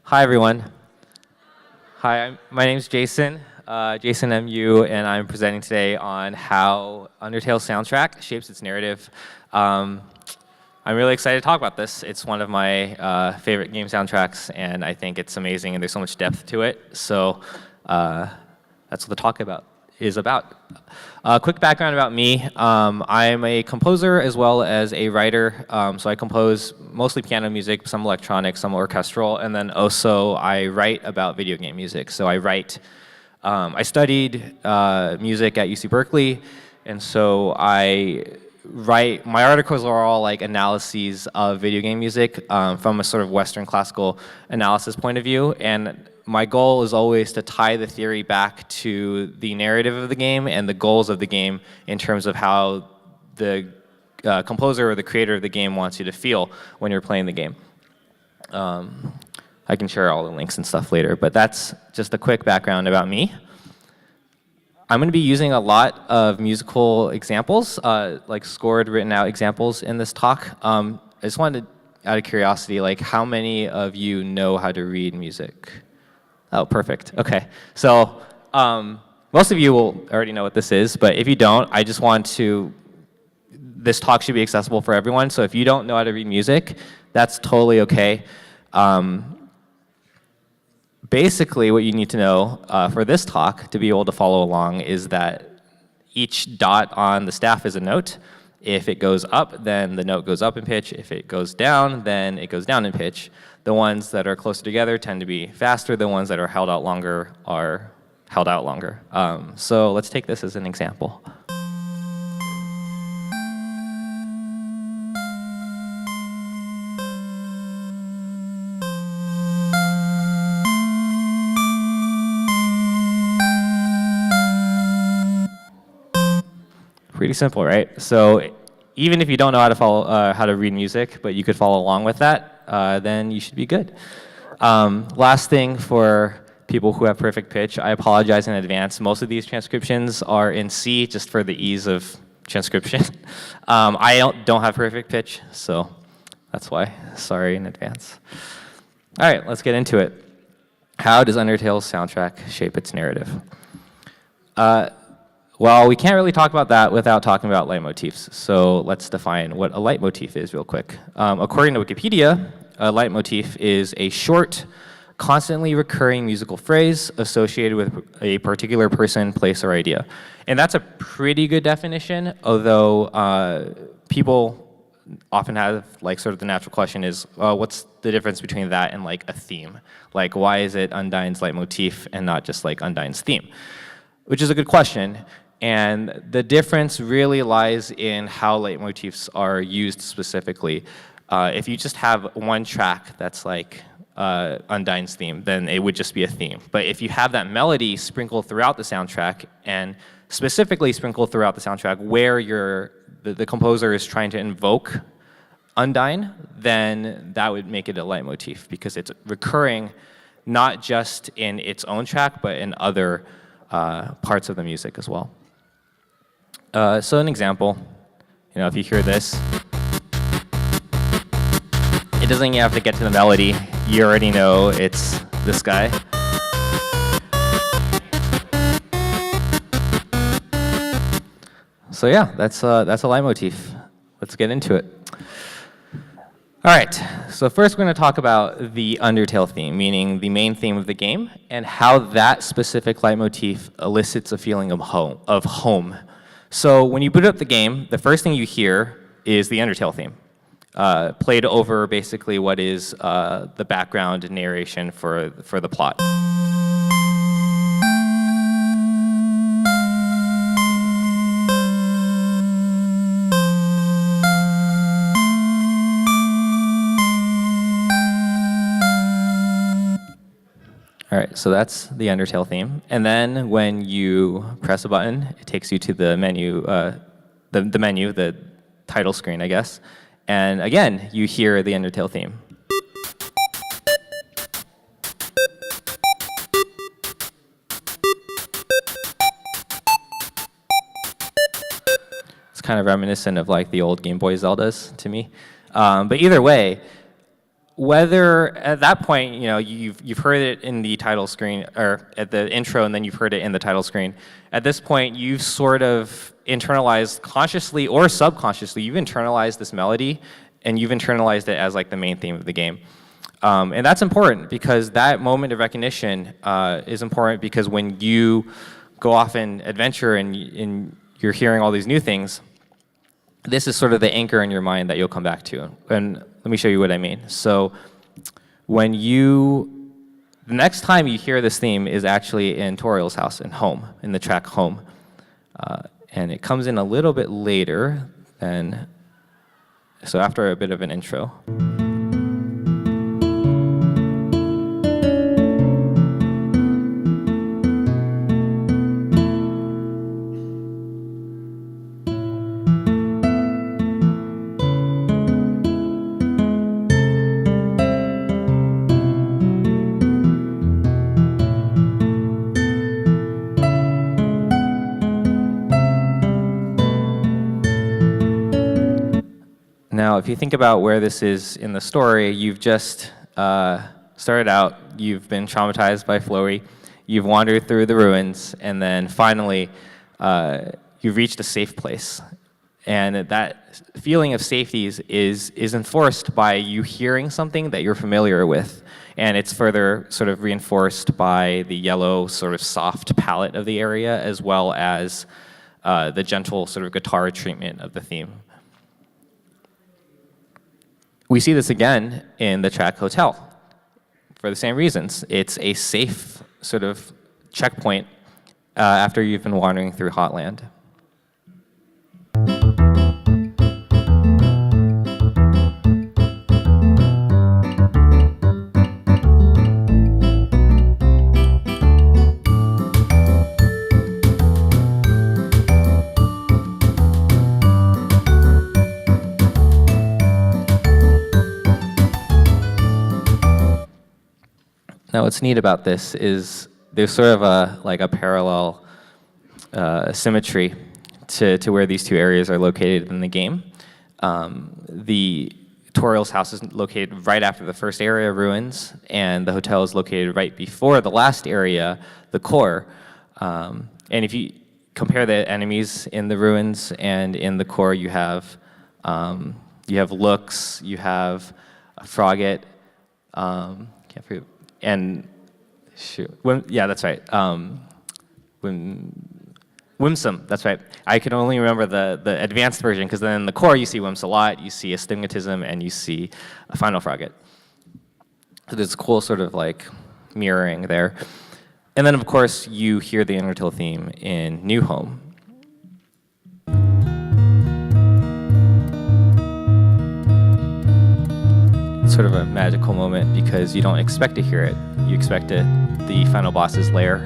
Hi, everyone. Hi, my name's Jason, Jason MU, and I'm presenting today on how Undertale soundtrack shapes its narrative. I'm really excited to talk about this. It's one of my favorite game soundtracks, and I think it's amazing, and there's so much depth to it. So that's what the talk is about. Quick background about me. I'm a composer as well as a writer. So I compose mostly piano music, some electronic, some orchestral, and then also I write about video game music. So I write, I studied music at UC Berkeley, and so I write, my articles are all like analyses of video game music from a sort of Western classical analysis point of view. And my goal is always to tie the theory back to the narrative of the game and the goals of the game in terms of how the composer or the creator of the game wants you to feel when you're playing the game. I can share all the links and stuff later, but that's just a quick background about me. I'm going to be using a lot of musical examples, like scored, written out examples in this talk. I just wanted to, out of curiosity, like how many of you know how to read music? Oh, perfect. Okay. So most of you will already know what this is, but if you don't, I just want to, this talk should be accessible for everyone. So if you don't know how to read music, that's totally okay. Basically, what you need to know for this talk to be able to follow along is that each dot on the staff is a note. If it goes up, then the note goes up in pitch. If it goes down, then it goes down in pitch. The ones that are closer together tend to be faster. The ones that are held out longer are held out longer. So let's take this as an example. Pretty simple, right? So even if you don't know how to follow, how to read music, but you could follow along with that, then you should be good. Last thing for people who have perfect pitch, I apologize in advance. Most of these transcriptions are in C just for the ease of transcription. I don't have perfect pitch, so that's why. Sorry in advance. All right, let's get into it. How does Undertale's soundtrack shape its narrative? Well, we can't really talk about that without talking about leitmotifs. So let's define what a leitmotif is real quick. According to Wikipedia, a leitmotif is a short, constantly recurring musical phrase associated with a particular person, place, or idea. And that's a pretty good definition, although people often have like sort of the natural question is, what's the difference between that and like a theme? Like, why is it Undine's leitmotif and not just like Undine's theme? Which is a good question. And the difference really lies in how leitmotifs are used specifically. If you just have one track that's like Undine's theme, then it would just be a theme. But if you have that melody sprinkled throughout the soundtrack, and specifically sprinkled throughout the soundtrack where the composer is trying to invoke Undine, then that would make it a leitmotif because it's recurring not just in its own track, but in other parts of the music as well. So an example, if you hear this, it doesn't even have to get to the melody. You already know it's this guy. So yeah, that's a leitmotif. Let's get into it. All right, so first we're going to talk about the Undertale theme, meaning the main theme of the game, and how that specific leitmotif elicits a feeling of home. So when you boot up the game, the first thing you hear is the Undertale theme, played over basically what is the background narration for the plot. All right, so that's the Undertale theme. And then when you press a button, it takes you to the menu, the title screen, I guess. And again, you hear the Undertale theme. It's kind of reminiscent of like the old Game Boy Zeldas to me. But either way, whether at that point, you've heard it in the title screen or at the intro, and then you've heard it in the title screen. At this point, you've sort of internalized, consciously or subconsciously, you've internalized this melody, and you've internalized it as like the main theme of the game. And that's important because that moment of recognition is important because when you go off and adventure and you're hearing all these new things, this is sort of the anchor in your mind that you'll come back to. And let me show you what I mean. So the next time you hear this theme is actually in Toriel's house in Home, in the track Home. And it comes in a little bit later than, so after a bit of an intro. Now, if you think about where this is in the story, you've just started out, you've been traumatized by Flurry, you've wandered through the ruins, and then finally you've reached a safe place. And that feeling of safety is enforced by you hearing something that you're familiar with. And it's further sort of reinforced by the yellow sort of soft palette of the area, as well as the gentle sort of guitar treatment of the theme. We see this again in the track Hotel for the same reasons. It's a safe sort of checkpoint after you've been wandering through Hotland. Now, what's neat about this is there's sort of a parallel symmetry to where these two areas are located in the game. The Toriel's house is located right after the first area, Ruins, and the hotel is located right before the last area, the core. And if you compare the enemies in the Ruins and in the core, you have Lux, you have Frogget, can't forget. And yeah, that's right. Whimsum, that's right. I can only remember the advanced version because then in the core you see Whims a lot, you see Astigmatism, and you see a Final Frogget. So there's a cool sort of like mirroring there. And then of course you hear the Undertale theme in New Home. Sort of a magical moment because you don't expect to hear it. You expect it, the final boss's lair.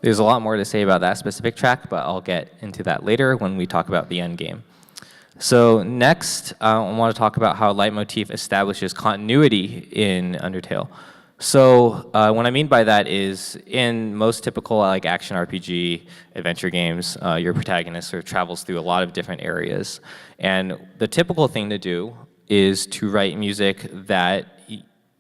There's a lot more to say about that specific track, but I'll get into that later when we talk about the end game. So next, I want to talk about how Leitmotif establishes continuity in Undertale. So what I mean by that is, in most typical like action RPG adventure games, your protagonist sort of travels through a lot of different areas, and the typical thing to do is to write music that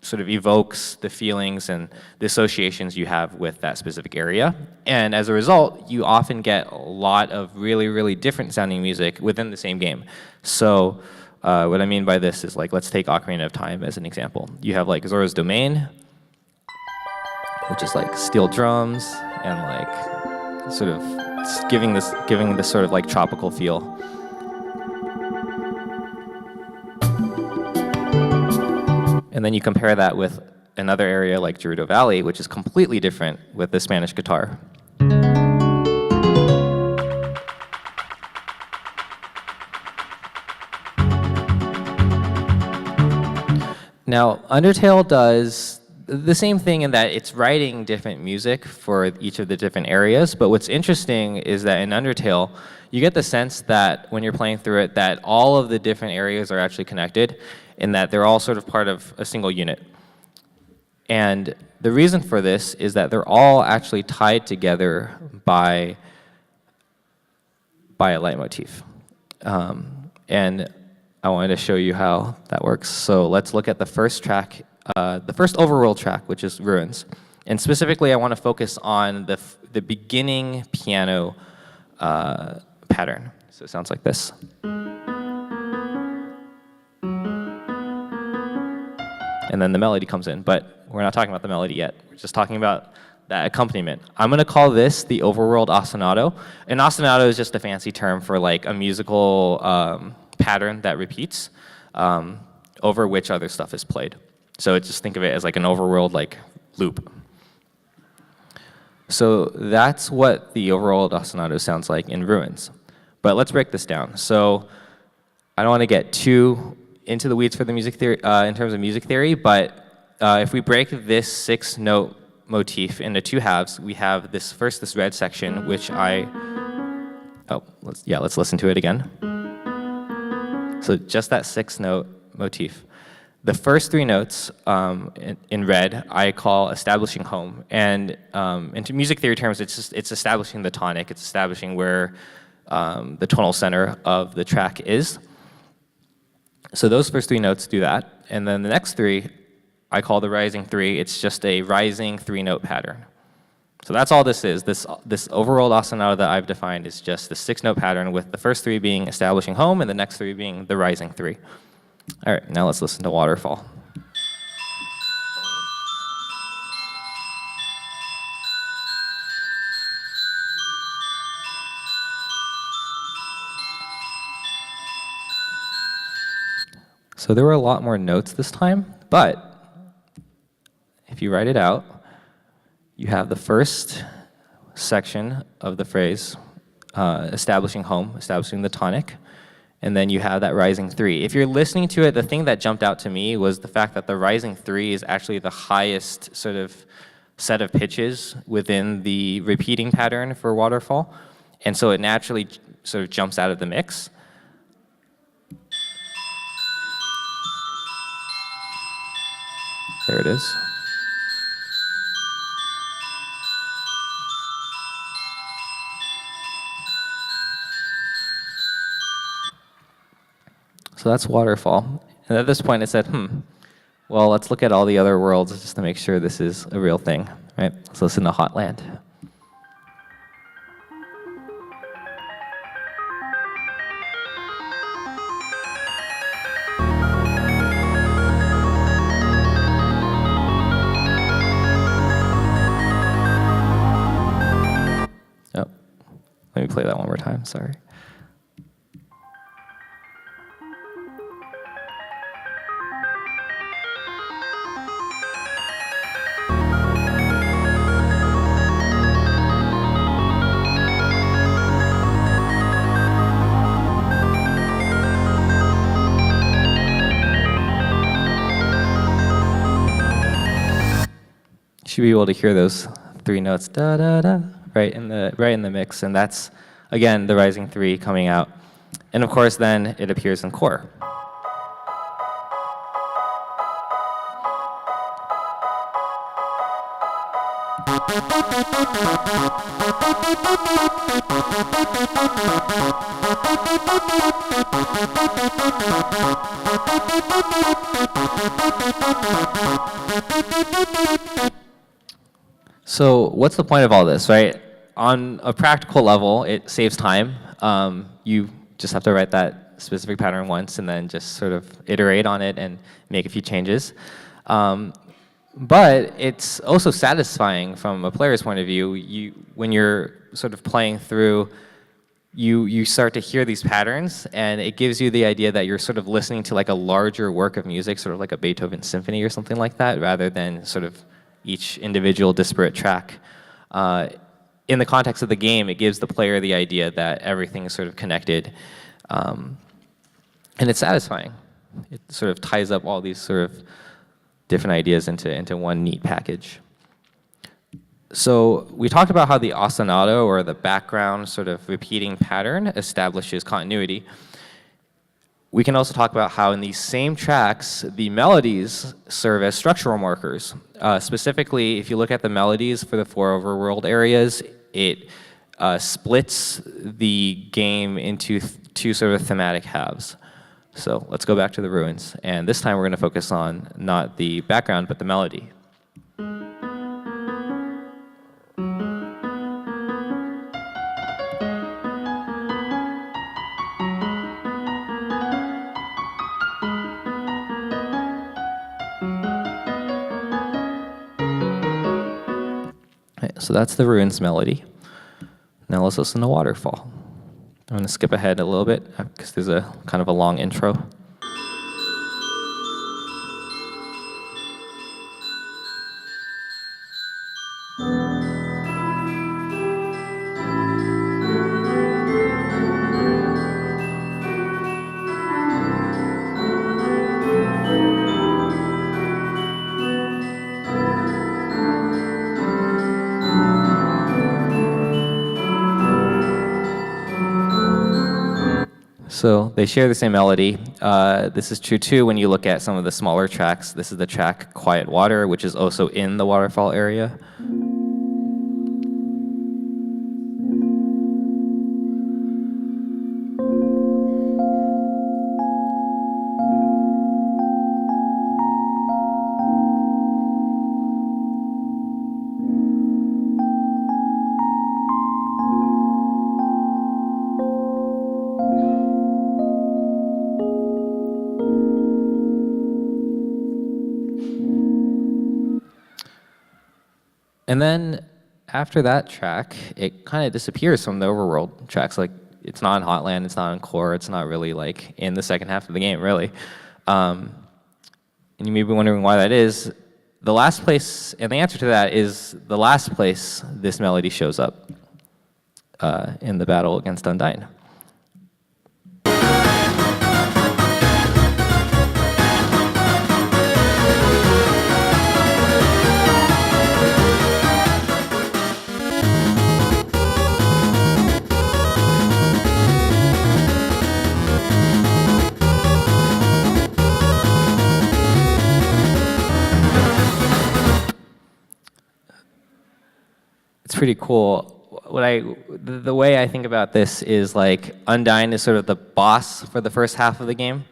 sort of evokes the feelings and the associations you have with that specific area. And as a result, you often get a lot of really, really different sounding music within the same game. So what I mean by this is, like, let's take Ocarina of Time as an example. You have like Zora's Domain, which is like steel drums and like sort of giving this sort of like tropical feel. And then you compare that with another area like Gerudo Valley, which is completely different with the Spanish guitar. Now, Undertale does the same thing in that it's writing different music for each of the different areas, but what's interesting is that in Undertale, you get the sense that when you're playing through it, that all of the different areas are actually connected, in that they're all sort of part of a single unit. And the reason for this is that they're all actually tied together by a leitmotif. And I wanted to show you how that works. So let's look at the first track, the first overworld track, which is Ruins. And specifically, I want to focus on the beginning piano pattern. So it sounds like this. And then the melody comes in, but we're not talking about the melody yet. We're just talking about that accompaniment. I'm going to call this the Overworld Ostinato. And ostinato is just a fancy term for like a musical pattern that repeats over which other stuff is played. So just think of it as like an overworld like loop. So that's what the Overworld Ostinato sounds like in Ruins. But let's break this down. So I don't want to get too into the weeds for the music theory in terms of music theory, but if we break this 6-note motif into two halves, we have this red section, which let's listen to it again. So just that 6-note motif. The first 3 notes in red I call establishing home, and into music theory terms, it's establishing the tonic. It's establishing where the tonal center of the track is. So those first 3 notes do that, and then the next 3 I call the rising 3. It's just a rising 3-note pattern. So that's all this is. This Overworld Ostinato that I've defined is just the 6-note pattern, with the first 3 being establishing home and the next 3 being the rising 3. All right, now let's listen to Waterfall. So there were a lot more notes this time, but if you write it out, you have the first section of the phrase, establishing home, establishing the tonic, and then you have that rising 3. If you're listening to it, the thing that jumped out to me was the fact that the rising 3 is actually the highest sort of set of pitches within the repeating pattern for Waterfall, and so it naturally sort of jumps out of the mix. There it is. So that's Waterfall. And at this point I said, well, let's look at all the other worlds just to make sure this is a real thing, right? Let's listen to Hotland. Oh, let me play that one more time, sorry. Should be able to hear those 3 notes, da da da, right in the mix, and that's again the rising 3 coming out, and of course then it appears in core. So what's the point of all this, right? On a practical level, it saves time. You just have to write that specific pattern once and then just sort of iterate on it and make a few changes. But it's also satisfying from a player's point of view. When you're sort of playing through, you start to hear these patterns, and it gives you the idea that you're sort of listening to like a larger work of music, sort of like a Beethoven symphony or something like that, rather than sort of each individual disparate track. In the context of the game, it gives the player the idea that everything is sort of connected, and it's satisfying. It sort of ties up all these sort of different ideas into one neat package. So we talked about how the ostinato, or the background sort of repeating pattern, establishes continuity. We can also talk about how in these same tracks, the melodies serve as structural markers. Specifically, if you look at the melodies for the 4 overworld areas, it splits the game into two sort of thematic halves. So let's go back to the ruins. And this time we're going to focus on not the background, but the melody. So that's the ruins melody. Now let's listen to Waterfall. I'm going to skip ahead a little bit because there's a kind of a long intro. So they share the same melody. This is true too when you look at some of the smaller tracks. This is the track Quiet Water, which is also in the Waterfall area. And then after that track, it kind of disappears from the overworld tracks. Like, it's not in Hotland, it's not in Core, it's not really like in the second half of the game, really. And you may be wondering why that is. The last place, and the answer to that is the last place this melody shows up in the battle against Undine. Pretty cool. The way I think about this is like Undine is sort of the boss for the first half of the game,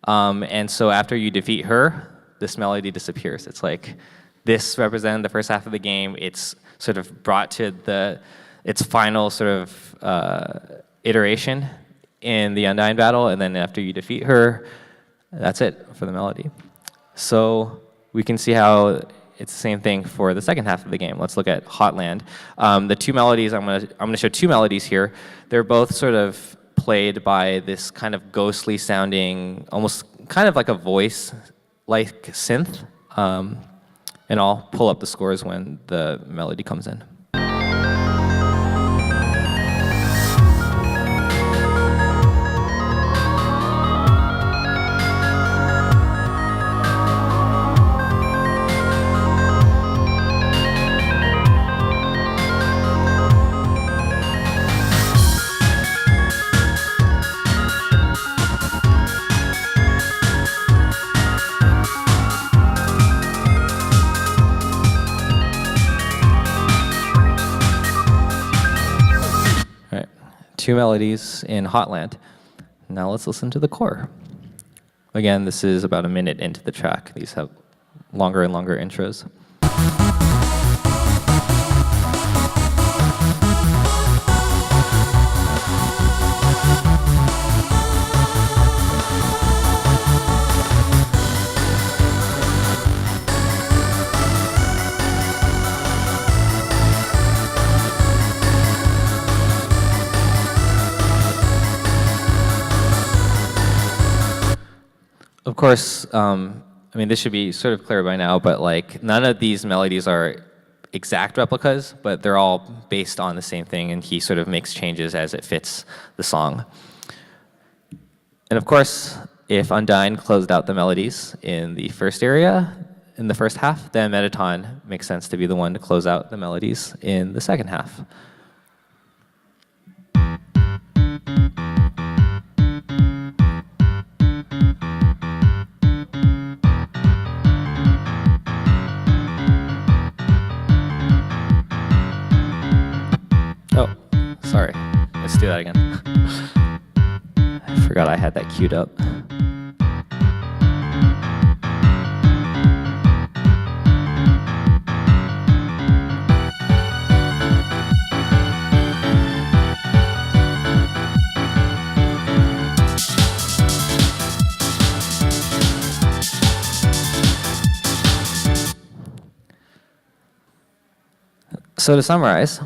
and so after you defeat her, this melody disappears. It's like this represented the first half of the game. It's sort of brought to its final sort of iteration in the Undine battle, and then after you defeat her, that's it for the melody. So we can see how it's the same thing for the second half of the game. Let's look at Hotland. The two melodies, I'm gonna show two melodies here. They're both sort of played by this kind of ghostly sounding, almost kind of like a voice-like synth. And I'll pull up the scores when the melody comes in. Two melodies in Hotland. Now let's listen to the core. Again, this is about a minute into the track. These have longer and longer intros. Of course, I mean, this should be sort of clear by now, but like none of these melodies are exact replicas, but they're all based on the same thing, and he sort of makes changes as it fits the song. And of course, if Undine closed out the melodies in the first area, in the first half, then Metaton makes sense to be the one to close out the melodies in the second half. Oh, sorry. Let's do that again. I forgot I had that queued up. So to summarize,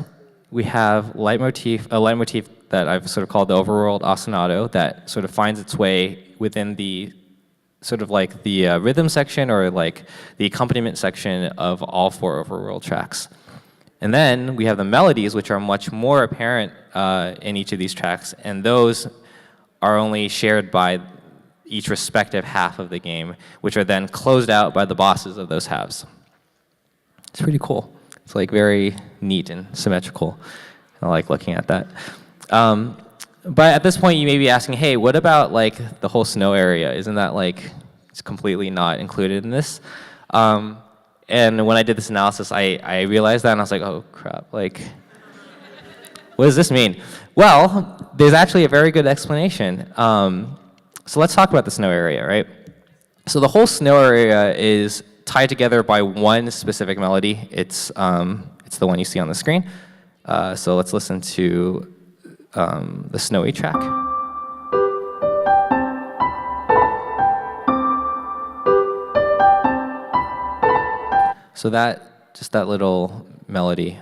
we have a leitmotif that I've sort of called the Overworld Ostinato that sort of finds its way within the sort of like the rhythm section or like the accompaniment section of all 4 Overworld tracks. And then we have the melodies, which are much more apparent in each of these tracks, and those are only shared by each respective half of the game, which are then closed out by the bosses of those halves. It's pretty cool. It's like very neat and symmetrical. I like looking at that. But at this point, you may be asking, hey, what about like the whole snow area? Isn't that like, it's completely not included in this? And when I did this analysis, I realized that and I was like, oh crap, like, what does this mean? Well, there's actually a very good explanation. So let's talk about the snow area, right? So the whole snow area is tied together by one specific melody. It's the one you see on the screen. So let's listen to the snowy track. So just that little melody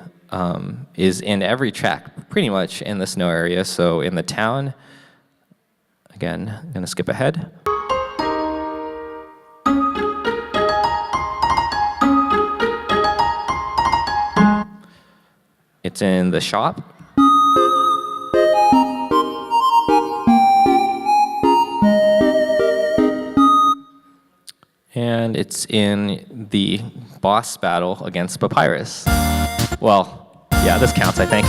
is in every track, pretty much in the snow area. So in the town, again, I'm gonna skip ahead. It's in the shop. And it's in the boss battle against Papyrus. Well, yeah, this counts, I think.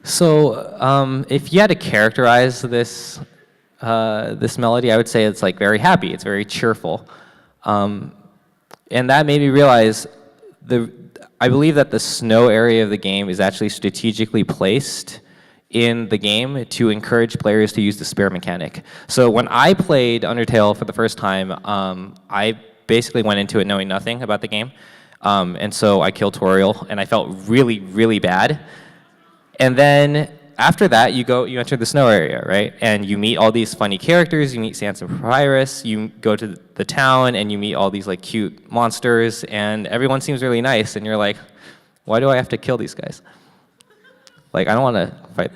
So if you had to characterize this this melody, I would say it's like very happy, it's very cheerful. And that made me realize I believe that the snow area of the game is actually strategically placed in the game to encourage players to use the spare mechanic. So when I played Undertale for the first time, I basically went into it knowing nothing about the game. And so I killed Toriel, and I felt really, really bad. And then after that, you enter the snow area, right? And you meet all these funny characters. You meet Sans and Papyrus. You go to the town, and you meet all these like cute monsters, and everyone seems really nice. And you're like, why do I have to kill these guys? Like, I don't want to fight.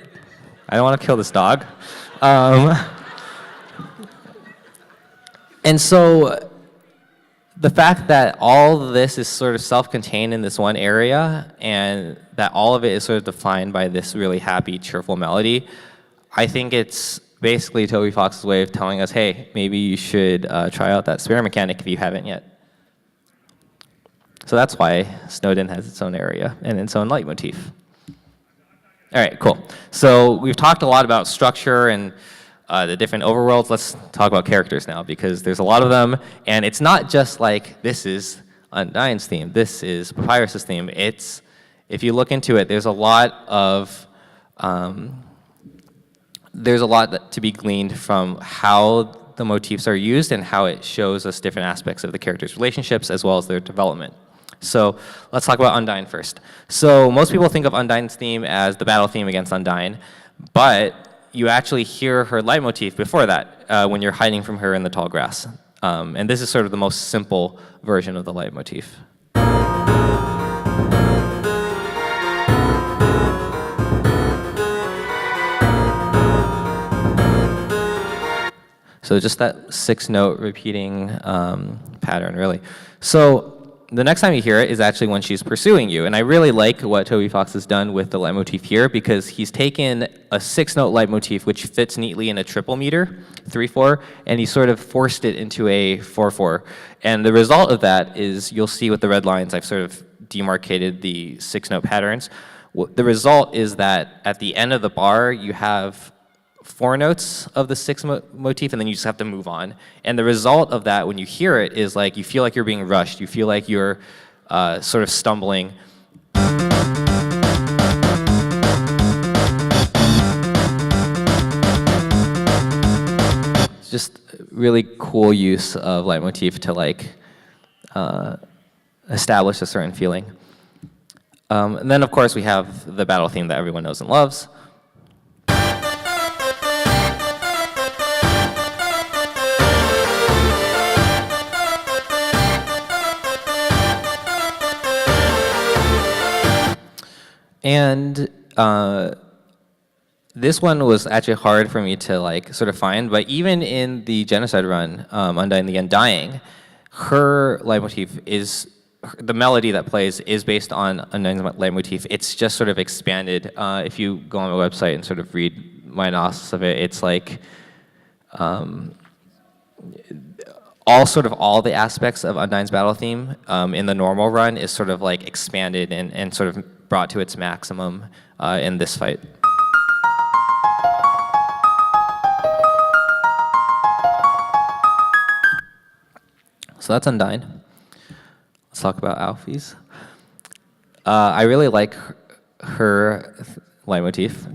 I don't want to kill this dog. And so the fact that all of this is sort of self-contained in this one area and that all of it is sort of defined by this really happy, cheerful melody, I think it's basically Toby Fox's way of telling us, hey, maybe you should try out that spare mechanic if you haven't yet. So that's why Snowdin has its own area and its own leitmotif. All right, cool. So we've talked a lot about structure and the different overworlds. Let's talk about characters now, because there's a lot of them, and it's not just like this is Undine's theme, this is Papyrus's theme. It's, if you look into it, there's a lot to be gleaned from how the motifs are used and how it shows us different aspects of the characters' relationships as well as their development. So let's talk about Undine first. So most people think of Undine's theme as the battle theme against Undine, but you actually hear her leitmotif before that when you're hiding from her in the tall grass. And this is sort of the most simple version of the leitmotif. So just that 6-note repeating pattern, really. So the next time you hear it is actually when she's pursuing you. And I really like what Toby Fox has done with the leitmotif here, because he's taken a 6-note leitmotif which fits neatly in a triple meter, 3/4, and he sort of forced it into a 4/4. And the result of that is, you'll see with the red lines, I've sort of demarcated the 6-note patterns. The result is that at the end of the bar, you have 4 notes of the 6 motif, and then you just have to move on. And the result of that, when you hear it, is like you feel like you're being rushed. You feel like you're sort of stumbling. It's just really cool use of leitmotif to like establish a certain feeling. And then, of course, we have the battle theme that everyone knows and loves. And this one was actually hard for me to like sort of find, but even in the Genocide run, Undine the Undying, her leitmotif is, the melody that plays is based on Undine's leitmotif. It's just sort of expanded. If you go on my website and sort of read my analysis of it, it's like all the aspects of Undine's battle theme in the normal run is sort of like expanded and sort of brought to its maximum in this fight. So that's Undine. Let's talk about Alfie's. I really like her leitmotif.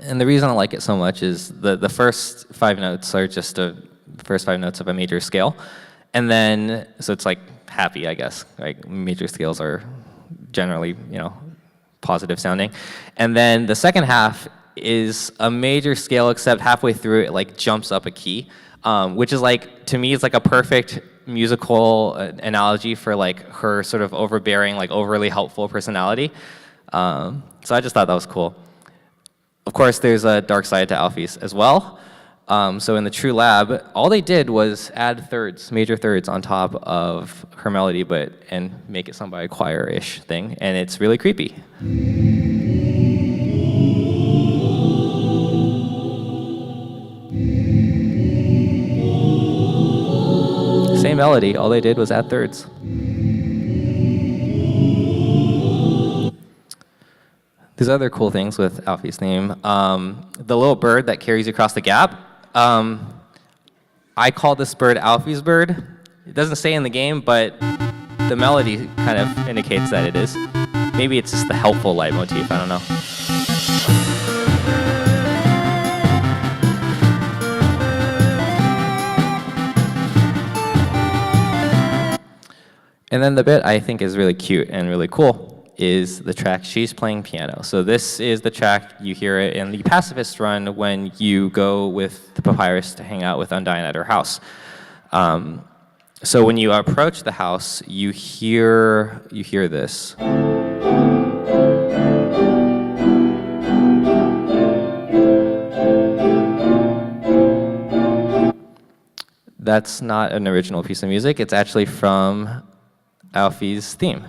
And the reason I like it so much is the first 5 notes are just the first 5 notes of a major scale. And then, so it's like happy, I guess. Like major scales are generally, positive sounding. And then the second half is a major scale, except halfway through it like jumps up a key, which is like, to me, it's like a perfect musical analogy for like her sort of overbearing, like overly helpful personality. So I just thought that was cool. Of course, there's a dark side to Alfie's as well. So in the True Lab, all they did was add thirds, major thirds on top of her melody, and make it sound by a choir-ish thing, and it's really creepy. Same melody, all they did was add thirds. There's other cool things with Alfie's theme. The little bird that carries you across the gap. I call this bird Alfie's bird. It doesn't say in the game, but the melody kind of indicates that it is. Maybe it's just the helpful leitmotif, I don't know. And then the bit I think is really cute and really cool is the track She's Playing Piano. So this is the track, you hear it in the Pacifist run when you go with the Papyrus to hang out with Undine at her house. So when you approach the house, you hear this. That's not an original piece of music. It's actually from Alfie's theme.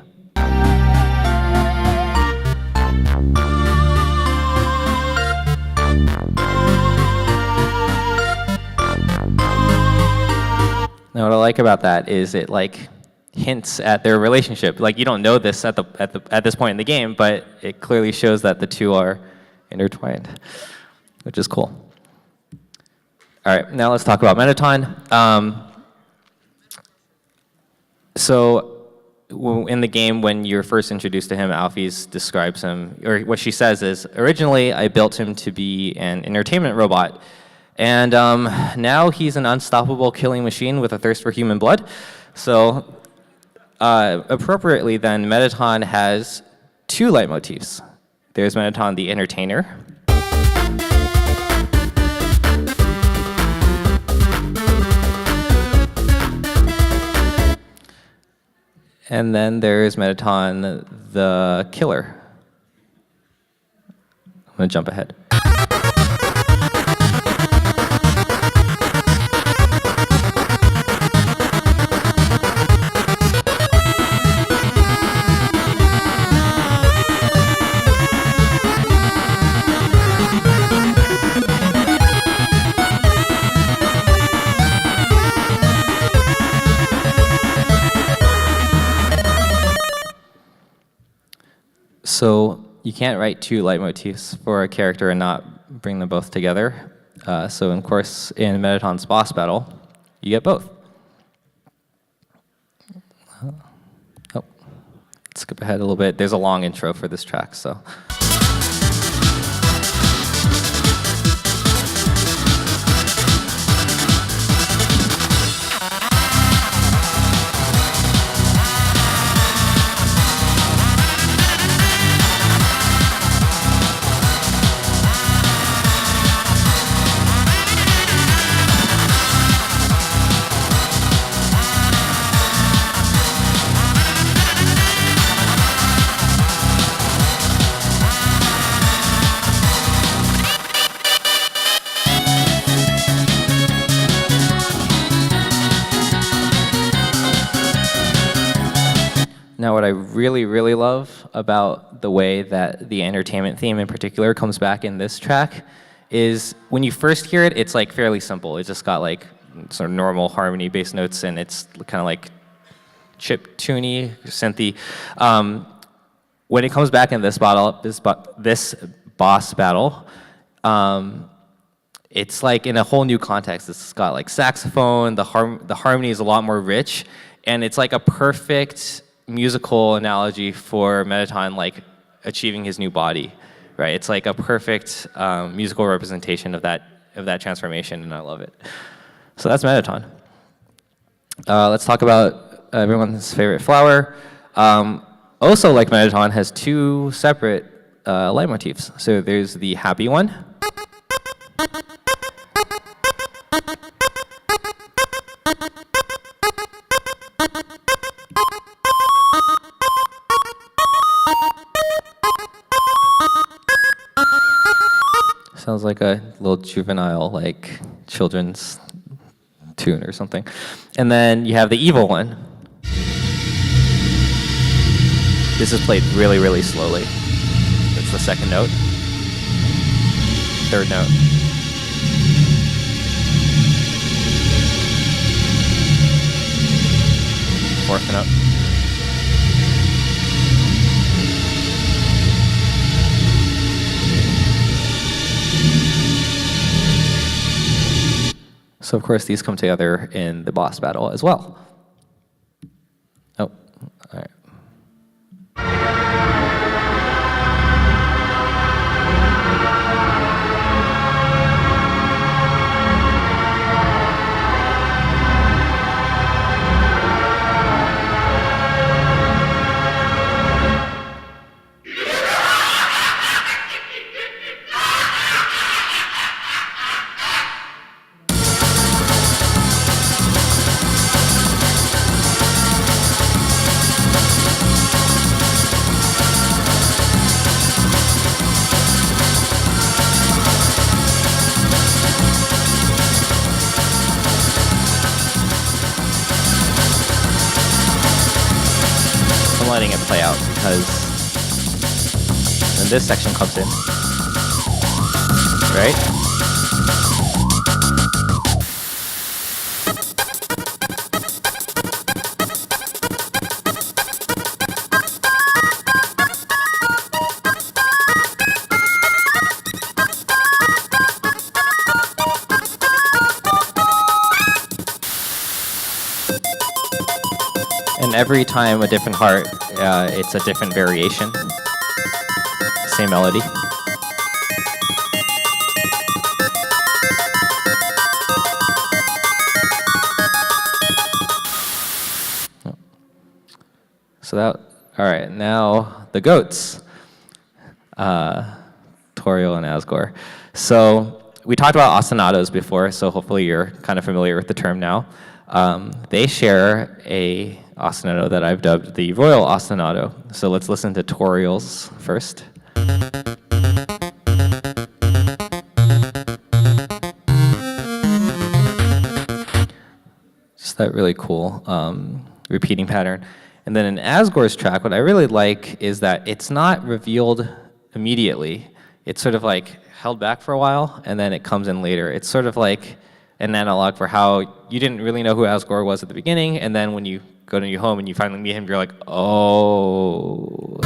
Now, what I like about that is it like hints at their relationship. Like you don't know this at this point in the game, but it clearly shows that the two are intertwined, which is cool. All right, now let's talk about Mettaton. So in the game, when you're first introduced to him, Alphys describes him, or what she says is, originally I built him to be an entertainment robot. And now he's an unstoppable killing machine with a thirst for human blood. So appropriately then, Mettaton has 2 leitmotifs. There's Mettaton the Entertainer. And then there's Mettaton the killer. I'm going to jump ahead. So you can't write two leitmotifs for a character and not bring them both together. So of course, in Mettaton's boss battle, you get both. Oh, skip ahead a little bit. There's a long intro for this track, so. Now, what I really, really love about the way that the entertainment theme in particular comes back in this track is when you first hear it, it's like fairly simple. It's just got like sort of normal harmony bass notes, and it's kind of like chip-tuney, synthy. When it comes back in this boss battle, it's like in a whole new context. It's got like saxophone, the harmony is a lot more rich, and it's like a perfect musical analogy for Mettaton like achieving his new body, right? It's like a perfect musical representation of that transformation, and I love it. So that's Mettaton. Let's talk about everyone's favorite flower. Also, like Mettaton, has two separate leitmotifs. So there's the happy one. Sounds like a little juvenile, like children's tune or something. And then you have the evil one. This is played really, really slowly. That's the second note. Third note. Fourth note. So of course these come together in the boss battle as well. Oh, all right. Letting it play out because when this section comes in, right? And every time a different heart, it's a different variation. Same melody. So that, all right, now the goats, Toriel and Asgore. So we talked about ostinatos before, so hopefully you're kind of familiar with the term now. They share a ostinato that I've dubbed the Royal Ostinato. So let's listen to Toriel's first. Just that really cool repeating pattern. And then in Asgore's track, what I really like is that it's not revealed immediately. It's sort of like held back for a while, and then it comes in later. It's sort of like an analog for how you didn't really know who Asgore was at the beginning, and then when you go to your home and you finally meet him, you're like, oh.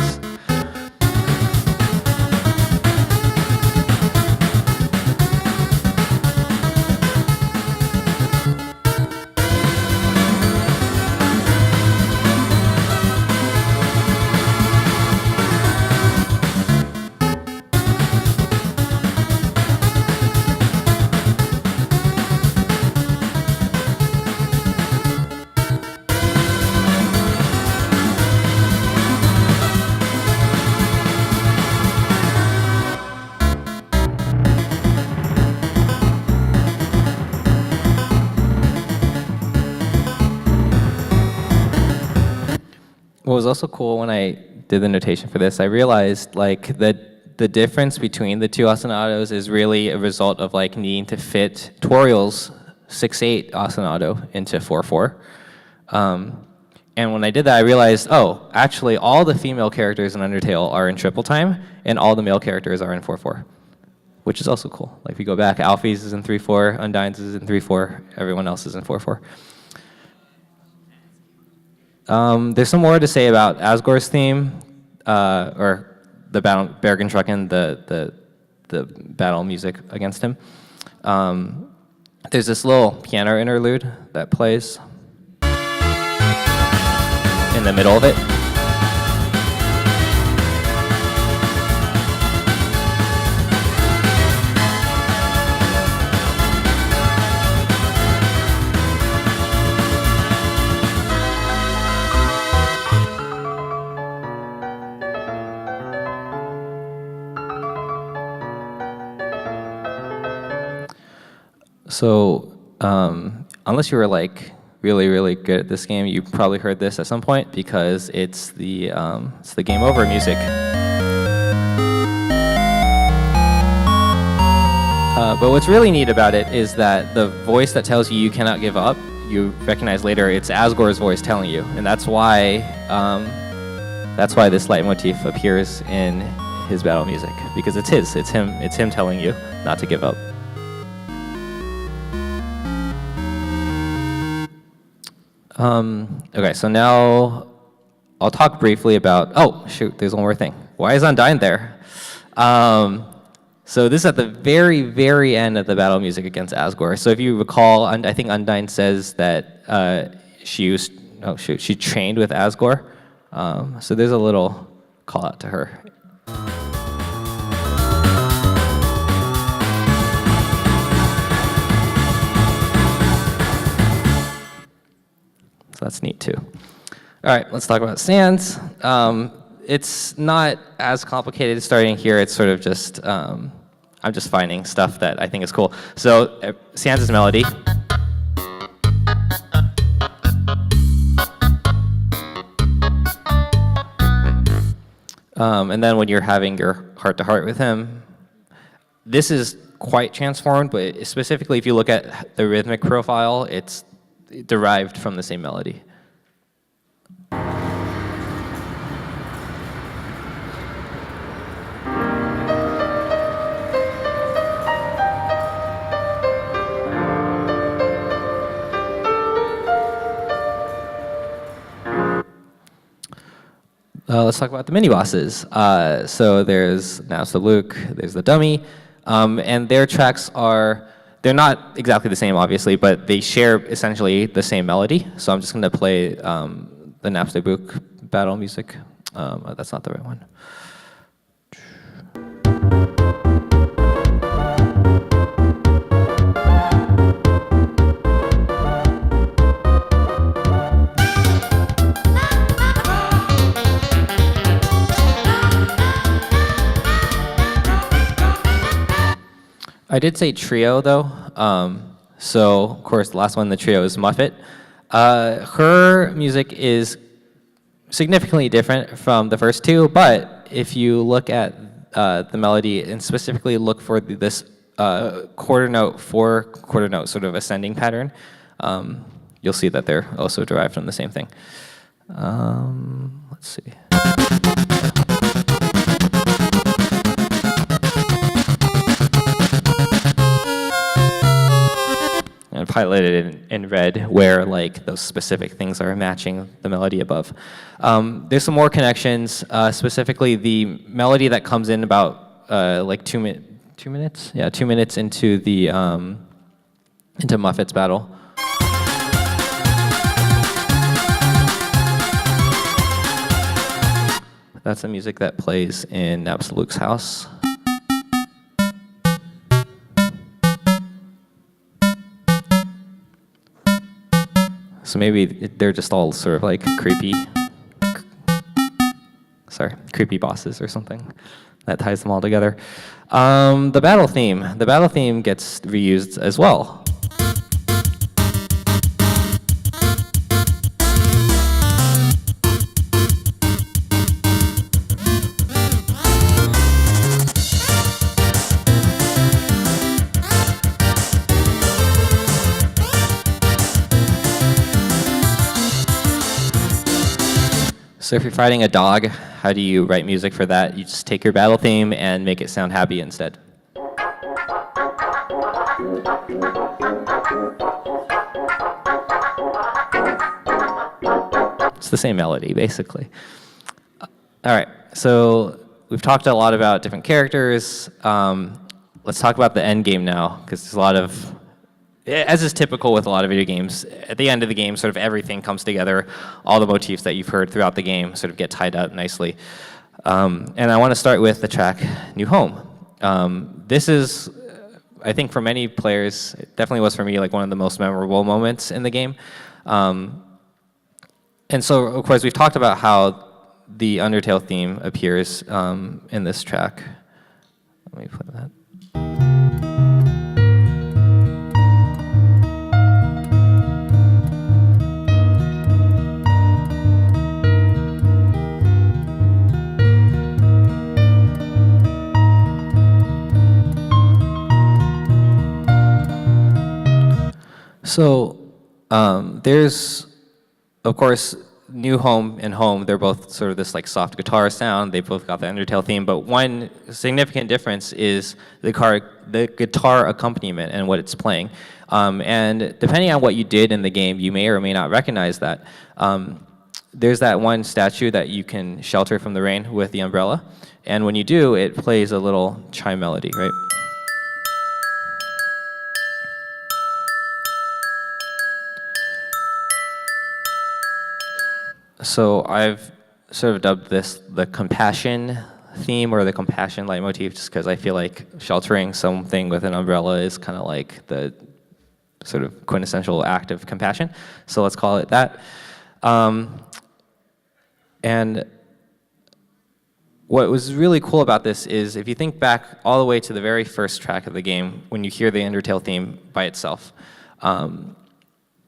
What was also cool when I did the notation for this, I realized like that the difference between the two ostinatos is really a result of like needing to fit Toriel's 6/8 ostinato into 4/4. And when I did that, I realized, oh, actually all the female characters in Undertale are in triple time, and all the male characters are in 4/4, which is also cool. Like if you go back, Alfie's is in 3/4, Undine's is in 3/4, everyone else is in 4/4. There's some more to say about Asgore's theme, or the battle, Bergen-Trucken, the battle music against him. There's this little piano interlude that plays in the middle of it. So, unless you were like really, really good at this game, you probably heard this at some point because it's the game over music. But what's really neat about it is that the voice that tells you you cannot give up, you recognize later it's Asgore's voice telling you, and that's why this leitmotif appears in his battle music, because it's him telling you not to give up. Okay, so now I'll talk briefly about, oh shoot, there's one more thing. Why is Undine there? So this is at the very, very end of the battle music against Asgore. So if you recall, I think Undine says that she trained with Asgore. So there's a little call out to her. So that's neat too. All right, let's talk about Sans. It's not as complicated starting here. It's sort of just, I'm just finding stuff that I think is cool. So Sans' melody. And then when you're having your heart-to-heart with him, this is quite transformed, but specifically if you look at the rhythmic profile, it's derived from the same melody. Let's talk about the mini-bosses. So there's now Luke, there's the dummy, and their tracks they're not exactly the same, obviously, but they share essentially the same melody. So I'm just going to play the Napstabuk battle music. That's not the right one. I did say trio though, So, of course, the last one in the trio is Muffet. Her music is significantly different from the first two, but if you look at the melody and specifically look for this quarter note, 4-quarter note sort of ascending pattern, you'll see that they're also derived from the same thing. Let's see. And I've highlighted in red where like those specific things are matching the melody above. There's some more connections, specifically the melody that comes in about like 2 minutes? Yeah, 2 minutes into the into Muffet's battle. That's the music that plays in Absolute's house. So maybe they're just all sort of like creepy bosses or something that ties them all together. The battle theme gets reused as well. So if you're fighting a dog, how do you write music for that? You just take your battle theme and make it sound happy instead. It's the same melody, basically. All right, so we've talked a lot about different characters. Let's talk about the end game now, because there's a lot of, as is typical with a lot of video games, at the end of the game, sort of everything comes together. All the motifs that you've heard throughout the game sort of get tied up nicely. And I want to start with the track New Home. This is, I think for many players, it definitely was for me, like one of the most memorable moments in the game. And so, of course, we've talked about how the Undertale theme appears in this track. Let me put that. So there's, of course, New Home and Home. They're both sort of this like soft guitar sound. They both got the Undertale theme, but one significant difference is the guitar accompaniment and what it's playing. And depending on what you did in the game, you may or may not recognize that. There's that one statue that you can shelter from the rain with the umbrella, and when you do, it plays a little chime melody, right? So I've sort of dubbed this the compassion theme or the compassion leitmotif, just because I feel like sheltering something with an umbrella is kind of like the sort of quintessential act of compassion. So let's call it that. And what was really cool about this is if you think back all the way to the very first track of the game, when you hear the Undertale theme by itself,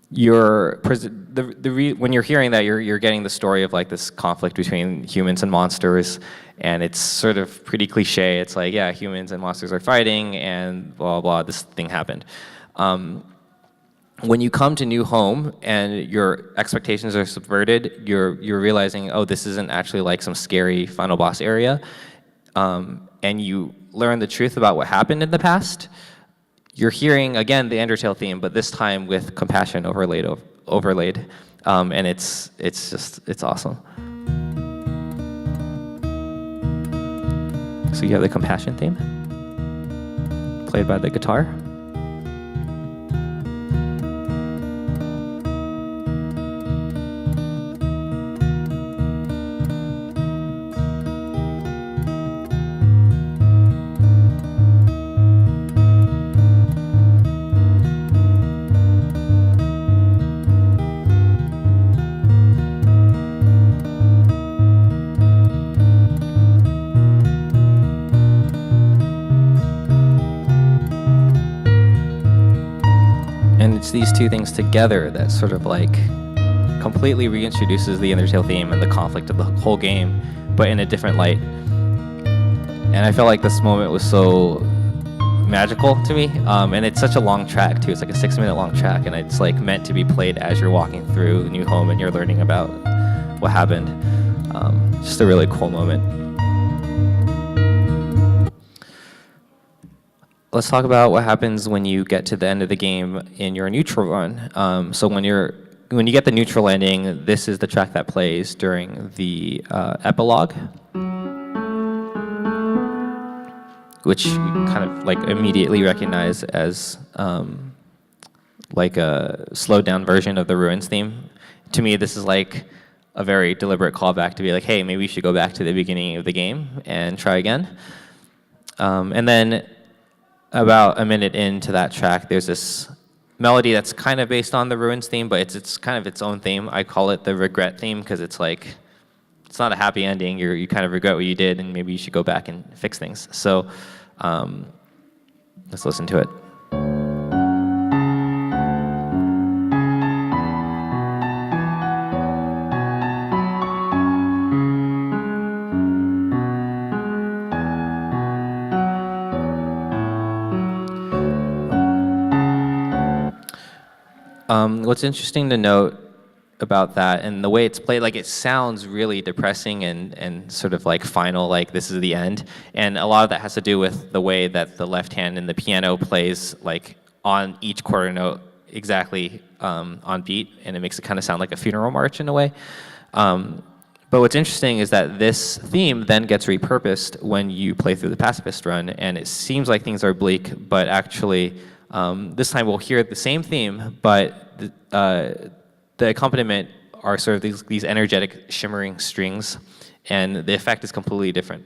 when you're hearing that, you're getting the story of like this conflict between humans and monsters, and it's sort of pretty cliche. It's like, yeah, humans and monsters are fighting, and blah, blah, this thing happened. When you come to New Home and your expectations are subverted, you're realizing, oh, this isn't actually like some scary final boss area, and you learn the truth about what happened in the past. You're hearing, again, the Undertale theme, but this time with compassion overlaid, and it's awesome. So you have the compassion theme, played by the guitar. And it's these two things together that sort of like completely reintroduces the Undertale theme and the conflict of the whole game, but in a different light. And I felt like this moment was so magical to me, and it's such a long track too. It's like a 6-minute long track, and it's like meant to be played as you're walking through the new home and you're learning about what happened. Just a really cool moment. Let's talk about what happens when you get to the end of the game in your neutral run. So when you get the neutral ending, this is the track that plays during the epilogue, which you kind of like immediately recognize as like a slowed down version of the Ruins theme. To me, this is like a very deliberate callback to be like, hey, maybe you should go back to the beginning of the game and try again. And then about a minute into that track, there's this melody that's kind of based on the Ruins theme, but it's kind of its own theme. I call it the regret theme because it's like, it's not a happy ending. You kind of regret what you did, and maybe you should go back and fix things. So let's listen to it. What's interesting to note about that and the way it's played, like it sounds really depressing and sort of like final, like this is the end. And a lot of that has to do with the way that the left hand in the piano plays like on each quarter note exactly on beat, and it makes it kind of sound like a funeral march in a way. But what's interesting is that this theme then gets repurposed when you play through the pacifist run, and it seems like things are bleak, but actually this time we'll hear the same theme, but the accompaniment are sort of these energetic, shimmering strings, and the effect is completely different.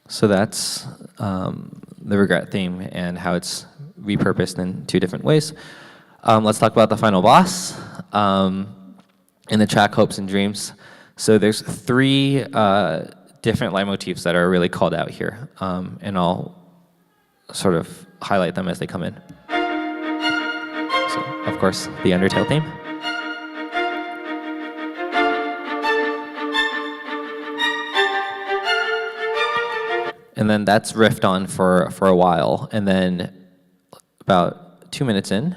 So that's the regret theme and how it's repurposed in 2 different ways. Let's talk about the final boss in the track Hopes and Dreams. So there's 3 different leitmotifs that are really called out here, and I'll sort of highlight them as they come in. So, of course, the Undertale theme. And then that's riffed on for a while, and then about 2 minutes in,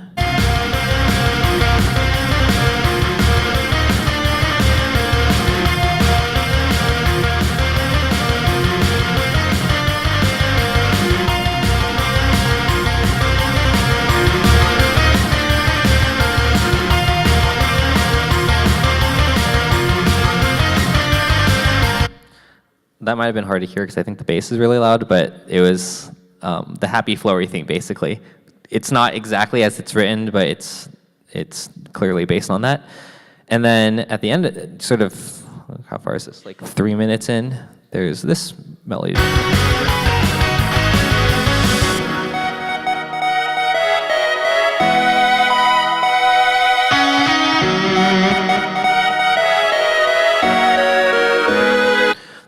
that might have been hard to hear because I think the bass is really loud, but it was the happy flowery theme, basically. It's not exactly as it's written, but it's clearly based on that. And then at the end, sort of, how far is this? Like 3 minutes in, there's this melody.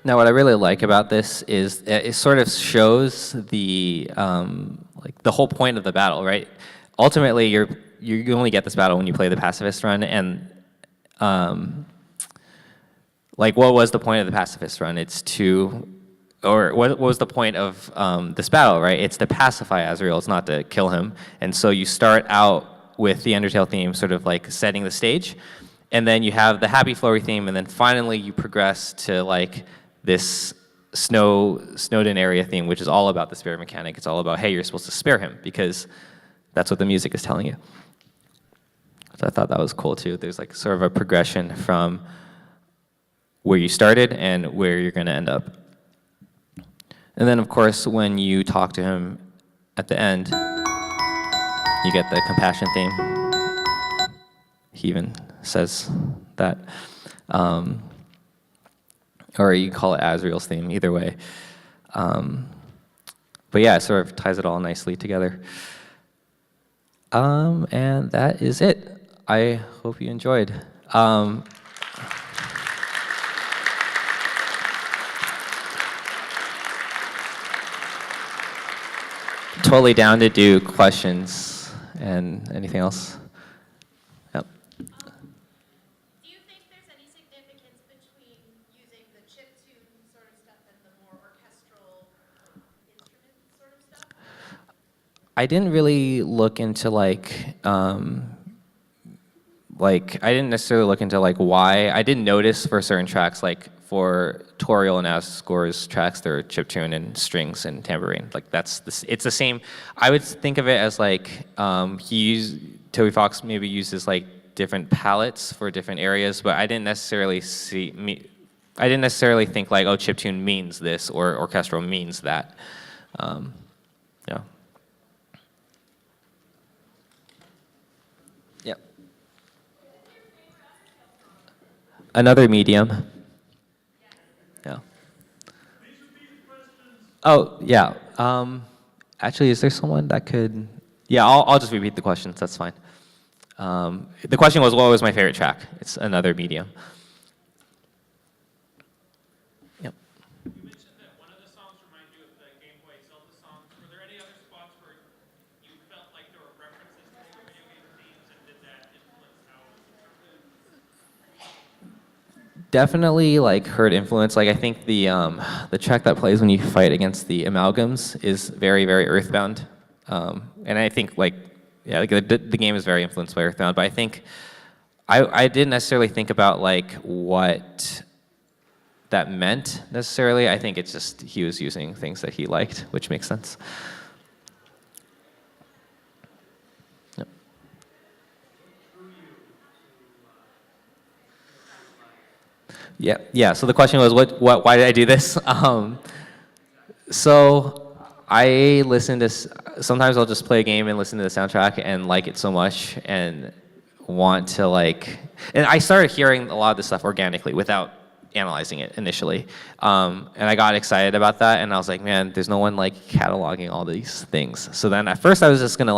Now, what I really like about this is it sort of shows the like the whole point of the battle, right? Ultimately, you only get this battle when you play the pacifist run, and like what was the point of the pacifist run? It's to, or what was the point of this battle, right? It's to pacify Azrael. It's not to kill him. And so you start out with the Undertale theme, sort of like setting the stage, and then you have the happy flowery theme, and then finally you progress to like this Snowden area theme, which is all about the spare mechanic. It's all about, hey, you're supposed to spare him because that's what the music is telling you. So I thought that was cool too. There's like sort of a progression from where you started and where you're going to end up. And then, of course, when you talk to him at the end, you get the compassion theme. He even says that. Or you call it Azrael's theme, either way. But yeah, it sort of ties it all nicely together. And that is it. I hope you enjoyed. Totally down to do questions and anything else. Yep. Do you think there's any significance between using the chiptune sort of stuff and the more orchestral instrument sort of stuff? I didn't really look into I didn't necessarily look into why. I did notice for certain tracks, like for Toriel and Asgore's tracks, there are chiptune and strings and tambourine. It's the same. I would think of it as Toby Fox maybe uses different palettes for different areas, but I didn't necessarily think oh, chiptune means this or orchestral means that. Yeah. Yep. Another medium. Yeah. Oh, yeah. Actually, is there someone that could? Yeah, I'll just repeat the questions. That's fine. The question was, what was my favorite track? It's another medium. Yep. You mentioned that one of the songs reminded you of the Game Boy Zelda songs. Were there any other spots where you felt like there were references to the video game themes, and did that influence how it was interpreted? Definitely heard influence. I think the track that plays when you fight against the amalgams is very, very Earthbound. And I think the game is very influenced by Earthbound, but I think I didn't necessarily think about what that meant necessarily. I think it's just he was using things that he liked, which makes sense. Yep. Yeah. So the question was, why did I do this? So I listen to. Sometimes I'll just play a game and listen to the soundtrack and like it so much and want to And I started hearing a lot of this stuff organically without analyzing it initially, and I got excited about that. And I was like, man, there's no one cataloging all these things. So then at first I was just gonna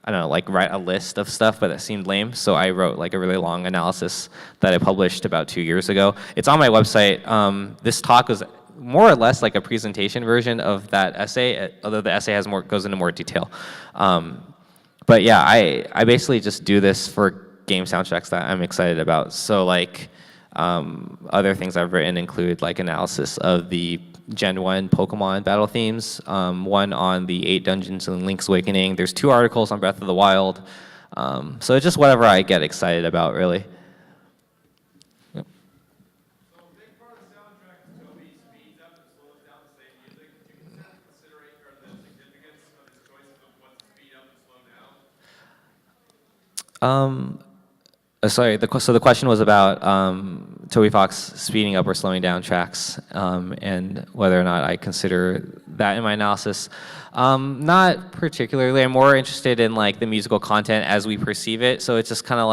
I don't know, write a list of stuff, but that seemed lame. So I wrote a really long analysis that I published about 2 years ago. It's on my website. This talk was more or less like a presentation version of that essay, although the essay goes into more detail. But yeah, I basically just do this for game soundtracks that I'm excited about. So other things I've written include analysis of the Gen 1 Pokemon battle themes, one on the 8 dungeons in Link's Awakening. There's 2 articles on Breath of the Wild. So it's just whatever I get excited about, really. Yep. So a big part of the soundtrack is Toby speeds up and slows down the same music. Do you consider the significance of his choices of what to speed up and slow down? Sorry, so the question was about Toby Fox speeding up or slowing down tracks, and whether or not I consider that in my analysis. Not particularly. I'm more interested in the musical content as we perceive it. So it's just kind of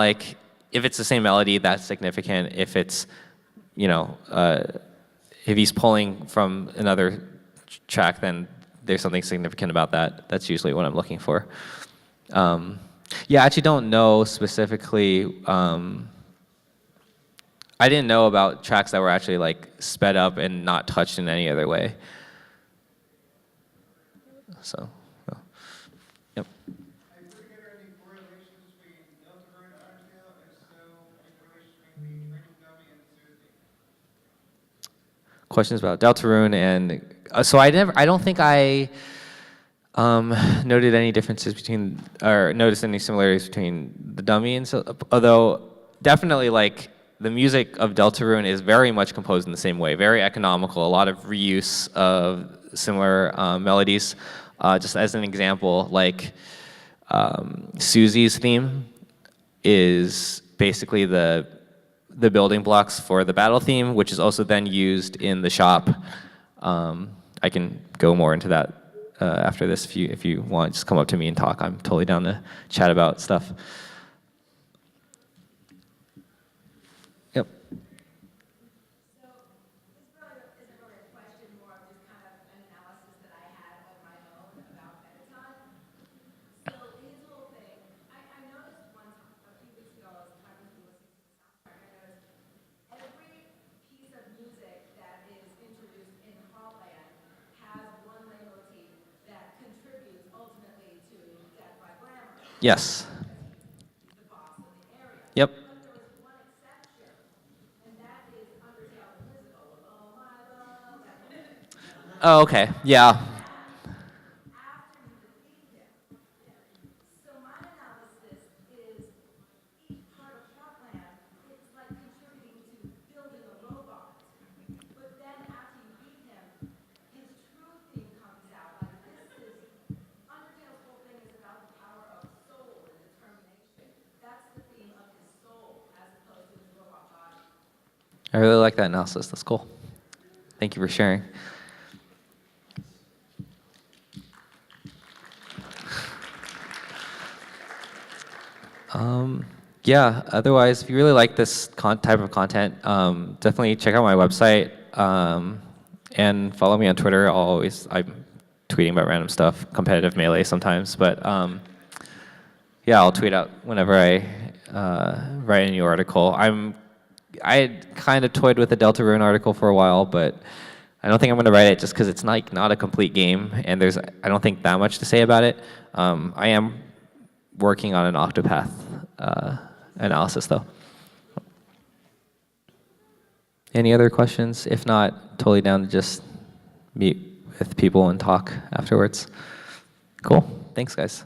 if it's the same melody, that's significant. If it's, if he's pulling from another track, then there's something significant about that. That's usually what I'm looking for. Yeah, I actually don't know specifically. I didn't know about tracks that were actually sped up and not touched in any other way. So, yep. Are there any correlations between Deltarune and Undertale? If so, any correlation between the training dummy and Susie? Questions about Deltarune and so I don't think I noted any differences between, or noticed any similarities between the dummy and so, although definitely the music of Deltarune is very much composed in the same way, very economical, a lot of reuse of similar melodies. Just as an example, Susie's theme is basically the building blocks for the battle theme, which is also then used in the shop. I can go more into that after this if you want. Just come up to me and talk. I'm totally down to chat about stuff. Yep. So this really isn't really a question, more of just kind of an analysis that I had of my own about Megaton. So his whole thing, I noticed a few weeks Yes. Yep. But there was one exception, and that is Undertale Physical. Oh my love. Oh, okay. Yeah. After you defeat him. So my analysis is each part of Hotland, it's like contributing to building a robot. But then after you beat him, his true theme comes out. Like Undertale's whole thing is about the power of soul and determination. That's the theme of his soul as opposed to his robot body. I really like that analysis. That's cool. Thank you for sharing. Yeah, otherwise, if you really like this type of content, definitely check out my website and follow me on Twitter. I'm tweeting about random stuff, competitive melee sometimes, but yeah, I'll tweet out whenever I write a new article. I kind of toyed with the Delta Rune article for a while, but I don't think I'm going to write it just because it's not a complete game, and I don't think that much to say about it. I am working on an Octopath analysis, though. Any other questions? If not, totally down to just meet with people and talk afterwards. Cool. Thanks, guys.